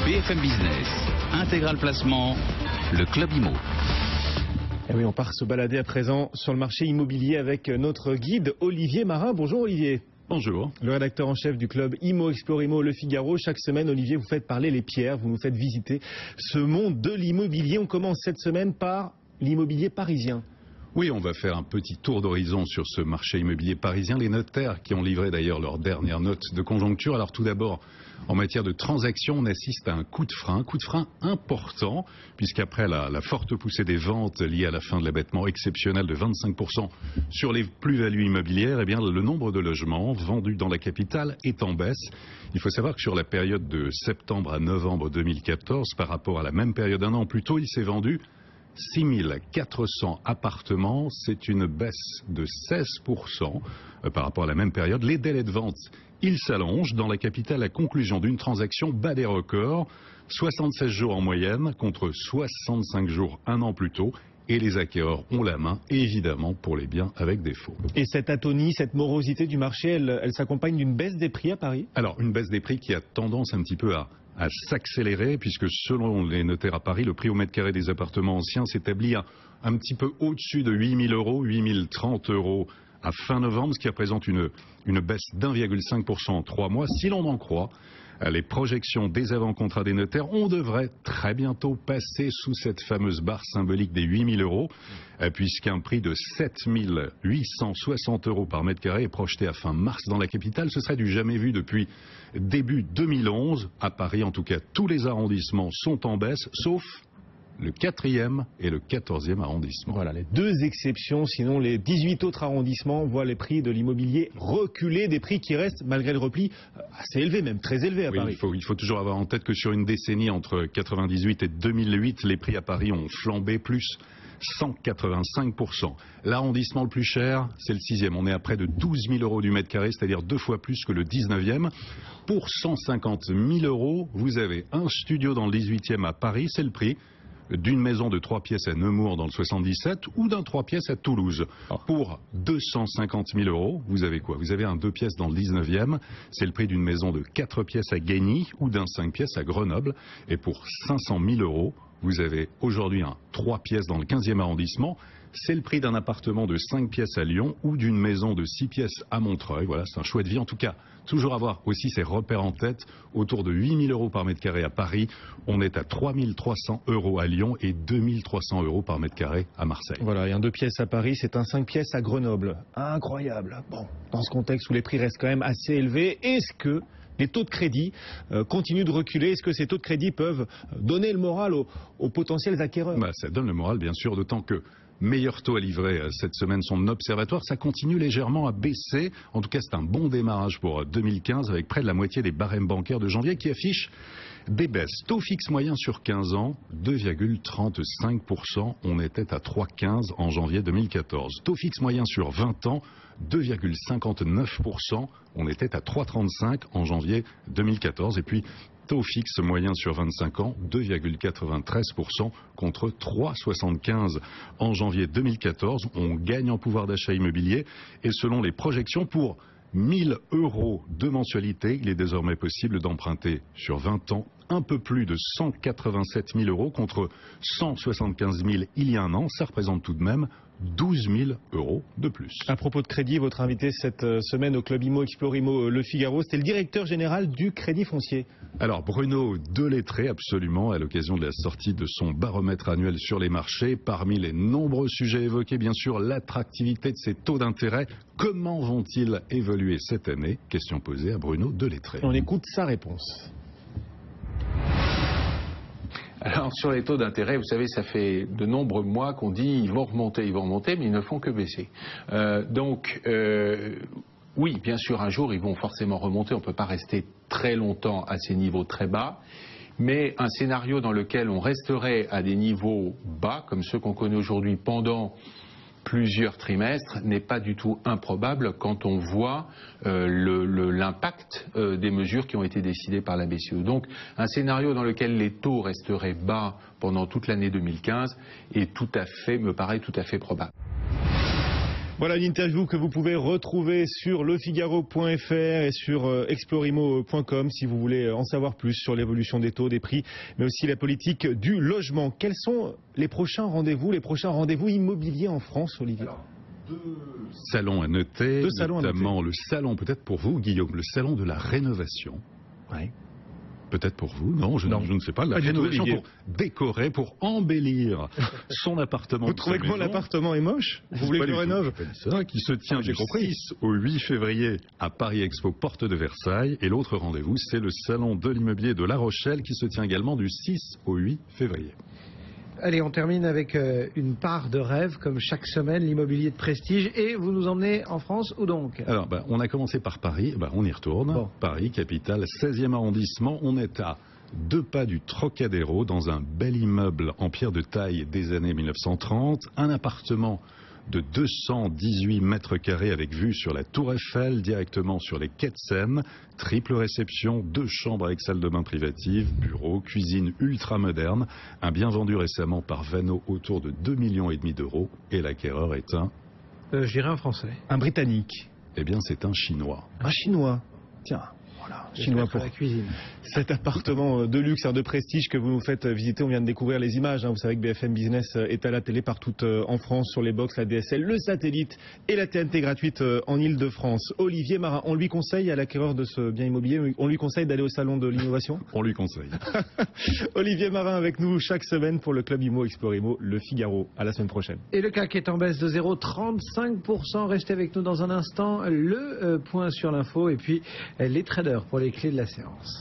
BFM Business, Intégral Placement, le Club Imo. Et oui, on part se balader à présent sur le marché immobilier avec notre guide Olivier Marin. Bonjour Olivier. Bonjour. Le rédacteur en chef du club Imo Explore Imo Le Figaro. Chaque semaine, Olivier, vous faites parler les pierres, vous nous faites visiter ce monde de l'immobilier. On commence cette semaine par l'immobilier parisien. Oui, on va faire un petit tour d'horizon sur ce marché immobilier parisien. Les notaires qui ont livré d'ailleurs leur dernière note de conjoncture. Alors tout d'abord, en matière de transactions, on assiste à un coup de frein important, puisqu'après la forte poussée des ventes liée à la fin de l'abattement exceptionnel de 25% sur les plus-values immobilières, eh bien, le nombre de logements vendus dans la capitale est en baisse. Il faut savoir que sur la période de septembre à novembre 2014, par rapport à la même période un an plus tôt, il s'est vendu 6400 appartements, c'est une baisse de 16% par rapport à la même période. Les délais de vente, ils s'allongent. Dans la capitale, la conclusion d'une transaction bat des records, 76 jours en moyenne contre 65 jours un an plus tôt. Et les acquéreurs ont la main, évidemment, pour les biens avec défaut. Et cette atonie, cette morosité du marché, elle s'accompagne d'une baisse des prix à Paris? Alors, une baisse des prix qui a tendance un petit peu à s'accélérer, puisque selon les notaires à Paris, le prix au mètre carré des appartements anciens s'établit un petit peu au-dessus de 8 000 euros, 8 030 euros à fin novembre, ce qui représente une baisse d'1,5% en 3 mois. Si l'on en croit les projections des avant-contrats des notaires, on devrait très bientôt passer sous cette fameuse barre symbolique des 8 000 euros, puisqu'un prix de 7 860 euros par mètre carré est projeté à fin mars dans la capitale. Ce serait du jamais vu depuis début 2011. À Paris, en tout cas, tous les arrondissements sont en baisse, sauf le 4e et le 14e arrondissement. Voilà, les deux exceptions, sinon les 18 autres arrondissements voient les prix de l'immobilier reculer, des prix qui restent, malgré le repli, assez élevés, même très élevés à Paris. Il faut toujours avoir en tête que sur une décennie entre 98 et 2008, les prix à Paris ont flambé plus 185%. L'arrondissement le plus cher, c'est le 6e. On est à près de 12 000 euros du mètre carré, c'est-à-dire 2 fois plus que le 19e. Pour 150 000 euros, vous avez un studio dans le 18e à Paris, c'est le prix d'une maison de 3 pièces à Nemours dans le 77 ou d'un 3 pièces à Toulouse. Pour 250 000 euros, vous avez quoi? Vous avez un 2 pièces dans le 19e, c'est le prix d'une maison de 4 pièces à Gagny ou d'un 5 pièces à Grenoble. Et pour 500 000 euros, vous avez aujourd'hui un 3 pièces dans le 15e arrondissement. C'est le prix d'un appartement de 5 pièces à Lyon ou d'une maison de 6 pièces à Montreuil. Voilà, c'est un choix de vie. En tout cas, toujours avoir aussi ces repères en tête. Autour de 8 000 euros par mètre carré à Paris. On est à 3 300 euros à Lyon et 2 300 euros par mètre carré à Marseille. Voilà, et un 2 pièces à Paris, c'est un 5 pièces à Grenoble. Incroyable. Bon, dans ce contexte où les prix restent quand même assez élevés, est-ce que les taux de crédit continuent de reculer? Est-ce que ces taux de crédit peuvent donner le moral aux potentiels acquéreurs? Ça donne le moral, bien sûr, d'autant que meilleur taux à livrer cette semaine, son observatoire, ça continue légèrement à baisser. En tout cas, c'est un bon démarrage pour 2015 avec près de la moitié des barèmes bancaires de janvier qui affichent des baisses. Taux fixe moyen sur 15 ans, 2,35%. On était à 3,15 en janvier 2014. Taux fixe moyen sur 20 ans, 2,59%. On était à 3,35 en janvier 2014. Et puis, taux fixe moyen sur 25 ans, 2,93% contre 3,75 en janvier 2014. On gagne en pouvoir d'achat immobilier et selon les projections, pour 1 000 euros de mensualité, il est désormais possible d'emprunter sur 20 ans un peu plus de 187 000 euros contre 175 000 il y a un an. Ça représente tout de même 12 000 euros de plus. À propos de crédit, votre invité cette semaine au Club Imo Explore Imo Le Figaro, c'était le directeur général du Crédit Foncier. Alors Bruno Delettré, absolument, à l'occasion de la sortie de son baromètre annuel sur les marchés. Parmi les nombreux sujets évoqués, bien sûr, l'attractivité de ces taux d'intérêt. Comment vont-ils évoluer cette année? Question posée à Bruno Delettré. On écoute sa réponse. Alors sur les taux d'intérêt, vous savez, ça fait de nombreux mois qu'on dit ils vont remonter, mais ils ne font que baisser. Oui, bien sûr, un jour ils vont forcément remonter, on ne peut pas rester très longtemps à ces niveaux très bas, mais un scénario dans lequel on resterait à des niveaux bas, comme ceux qu'on connaît aujourd'hui pendant plusieurs trimestres, n'est pas du tout improbable quand on voit l'impact des mesures qui ont été décidées par la BCE. Donc un scénario dans lequel les taux resteraient bas pendant toute l'année 2015 me paraît tout à fait probable. Voilà une interview que vous pouvez retrouver sur lefigaro.fr et sur explorimo.com si vous voulez en savoir plus sur l'évolution des taux, des prix, mais aussi la politique du logement. Quels sont les prochains rendez-vous immobiliers en France, Olivier? Deux salons à noter, notamment le salon, peut-être pour vous, Guillaume, le salon de la rénovation. Ouais. Peut-être pour vous, non, je ne sais pas. La rénovation pour décorer, pour embellir son appartement. Vous trouvez que mon appartement est moche? Vous voulez que je le rénove? Ça, qui se tient du 6 au 8 février à Paris Expo, porte de Versailles. Et l'autre rendez-vous, c'est le salon de l'immobilier de La Rochelle, qui se tient également du 6 au 8 février. Allez, on termine avec une part de rêve, comme chaque semaine, l'immobilier de prestige. Et vous nous emmenez en France, où donc? Alors, on a commencé par Paris, on y retourne. Bon. Paris, capitale, 16e arrondissement. On est à 2 pas du Trocadéro, dans un bel immeuble en pierre de taille des années 1930. Un appartement de 218 mètres carrés avec vue sur la Tour Eiffel, directement sur les quais de Seine. Triple réception, 2 chambres avec salle de bain privative, bureau, cuisine ultra moderne. Un bien vendu récemment par Vano autour de 2,5 millions d'euros. Et l'acquéreur est je dirais un Français. Un Britannique. Eh bien, c'est un Chinois. Un Chinois. Tiens. Voilà, Chinois pour la cuisine. Cet appartement de luxe, de prestige que vous nous faites visiter. On vient de découvrir les images. Vous savez que BFM Business est à la télé partout en France, sur les box, la DSL, le satellite et la TNT gratuite en Ile-de-France. Olivier Marin, on lui conseille à l'acquéreur de ce bien immobilier, on lui conseille d'aller au salon de l'innovation? On lui conseille. Olivier Marin avec nous chaque semaine pour le Club Immo Explorimo, Le Figaro. À la semaine prochaine. Et le CAC est en baisse de 0,35%. Restez avec nous dans un instant. Le point sur l'info et puis les traders pour les clés de la séance.